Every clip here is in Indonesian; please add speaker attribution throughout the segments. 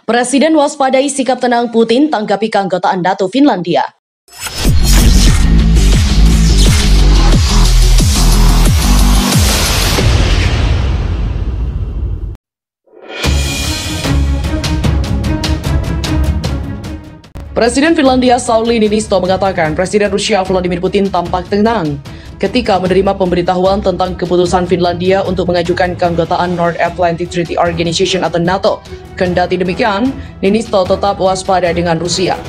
Speaker 1: Presiden waspadai sikap tenang Putin tanggapi keanggotaan NATO Finlandia. Presiden Finlandia Sauli Niinisto mengatakan Presiden Rusia Vladimir Putin tampak tenang ketika menerima pemberitahuan tentang keputusan Finlandia untuk mengajukan keanggotaan North Atlantic Treaty Organization atau NATO. Kendati demikian, Niinisto tetap waspada dengan Rusia.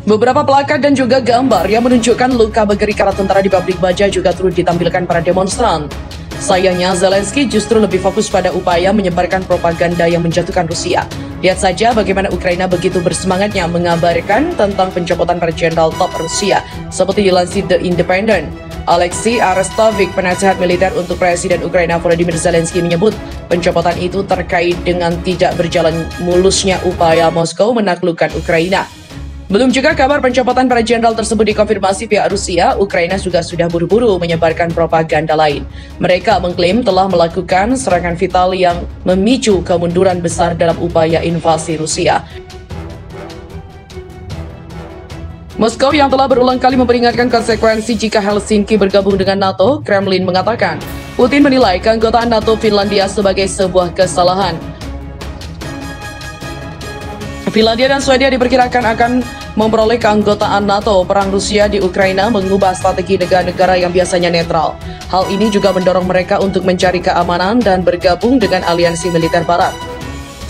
Speaker 1: Beberapa plakat dan juga gambar yang menunjukkan luka mengerikan tentara di pabrik baja juga turut ditampilkan para demonstran. Sayangnya, Zelensky justru lebih fokus pada upaya menyebarkan propaganda yang menjatuhkan Rusia. Lihat saja bagaimana Ukraina begitu bersemangatnya mengabarkan tentang pencopotan para jenderal top Rusia, seperti dilansir The Independent. Alexei Arestovich, penasihat militer untuk Presiden Ukraina Volodymyr Zelensky, menyebut pencopotan itu terkait dengan tidak berjalan mulusnya upaya Moskow menaklukkan Ukraina. Belum juga kabar pencopotan para jenderal tersebut dikonfirmasi pihak Rusia, Ukraina juga sudah buru-buru menyebarkan propaganda lain. Mereka mengklaim telah melakukan serangan vital yang memicu kemunduran besar dalam upaya invasi Rusia. Moskow yang telah berulang kali memperingatkan konsekuensi jika Helsinki bergabung dengan NATO, Kremlin mengatakan Putin menilai keanggotaan NATO Finlandia sebagai sebuah kesalahan. Finlandia dan Swedia diperkirakan akan memperoleh keanggotaan NATO. Perang Rusia di Ukraina mengubah strategi negara-negara yang biasanya netral. Hal ini juga mendorong mereka untuk mencari keamanan dan bergabung dengan aliansi militer barat.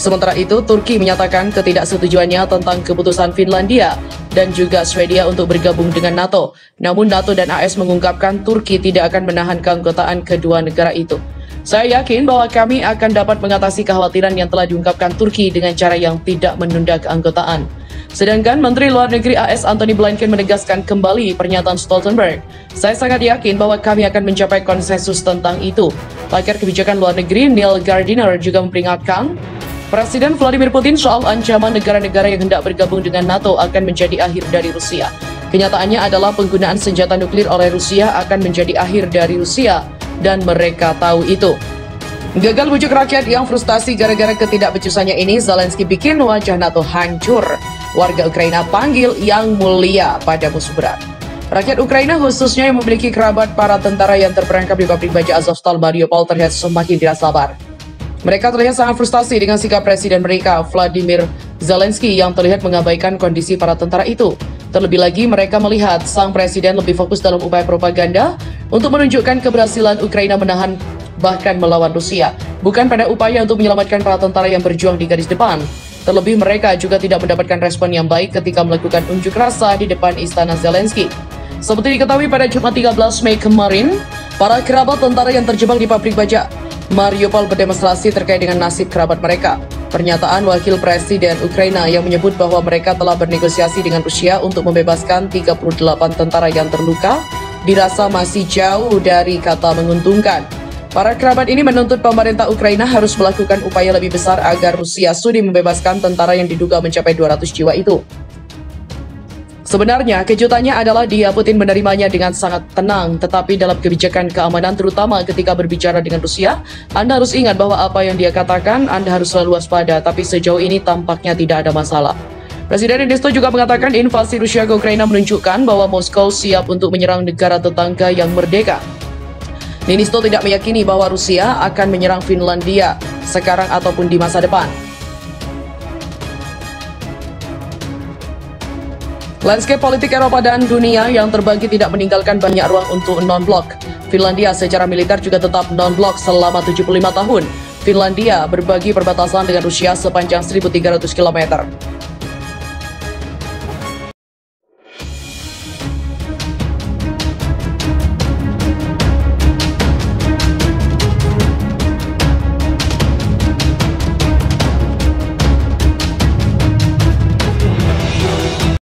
Speaker 1: Sementara itu, Turki menyatakan ketidaksetujuannya tentang keputusan Finlandia dan juga Swedia untuk bergabung dengan NATO. Namun NATO dan AS mengungkapkan Turki tidak akan menahan keanggotaan kedua negara itu. Saya yakin bahwa kami akan dapat mengatasi kekhawatiran yang telah diungkapkan Turki dengan cara yang tidak menunda keanggotaan. Sedangkan Menteri Luar Negeri AS Antony Blinken menegaskan kembali pernyataan Stoltenberg. Saya sangat yakin bahwa kami akan mencapai konsensus tentang itu. Pakar kebijakan luar negeri Neil Gardiner juga memperingatkan Presiden Vladimir Putin soal ancaman negara-negara yang hendak bergabung dengan NATO akan menjadi akhir dari Rusia. Kenyataannya adalah penggunaan senjata nuklir oleh Rusia akan menjadi akhir dari Rusia. Dan mereka tahu itu. Gagal bujuk rakyat yang frustasi gara-gara ketidakbecusannya ini, Zelensky bikin wajah NATO hancur. Warga Ukraina panggil yang mulia pada musuh berat. Rakyat Ukraina khususnya yang memiliki kerabat para tentara yang terperangkap di pabrik baja Azovstal Mariupol terlihat semakin tidak sabar. Mereka terlihat sangat frustasi dengan sikap Presiden mereka, Vladimir Zelensky, yang terlihat mengabaikan kondisi para tentara itu. Terlebih lagi, mereka melihat sang presiden lebih fokus dalam upaya propaganda untuk menunjukkan keberhasilan Ukraina menahan bahkan melawan Rusia, bukan pada upaya untuk menyelamatkan para tentara yang berjuang di garis depan. Terlebih mereka juga tidak mendapatkan respon yang baik ketika melakukan unjuk rasa di depan istana Zelensky. Seperti diketahui pada Jumat 13 Mei kemarin, para kerabat tentara yang terjebak di pabrik baja Mariupol berdemonstrasi terkait dengan nasib kerabat mereka. Pernyataan Wakil Presiden Ukraina yang menyebut bahwa mereka telah bernegosiasi dengan Rusia untuk membebaskan 38 tentara yang terluka dirasa masih jauh dari kata menguntungkan. Para kerabat ini menuntut pemerintah Ukraina harus melakukan upaya lebih besar agar Rusia sudi membebaskan tentara yang diduga mencapai 200 jiwa itu. Sebenarnya, kejutannya adalah Putin menerimanya dengan sangat tenang, tetapi dalam kebijakan keamanan terutama ketika berbicara dengan Rusia, Anda harus ingat bahwa apa yang dia katakan, Anda harus selalu waspada, tapi sejauh ini tampaknya tidak ada masalah. Presiden Niinisto juga mengatakan invasi Rusia ke Ukraina menunjukkan bahwa Moskow siap untuk menyerang negara tetangga yang merdeka. Niinisto tidak meyakini bahwa Rusia akan menyerang Finlandia sekarang ataupun di masa depan. Landscape politik Eropa dan dunia yang terbagi tidak meninggalkan banyak ruang untuk non-blok. Finlandia secara militer juga tetap non-blok selama 75 tahun. Finlandia berbagi perbatasan dengan Rusia sepanjang 1.300 km.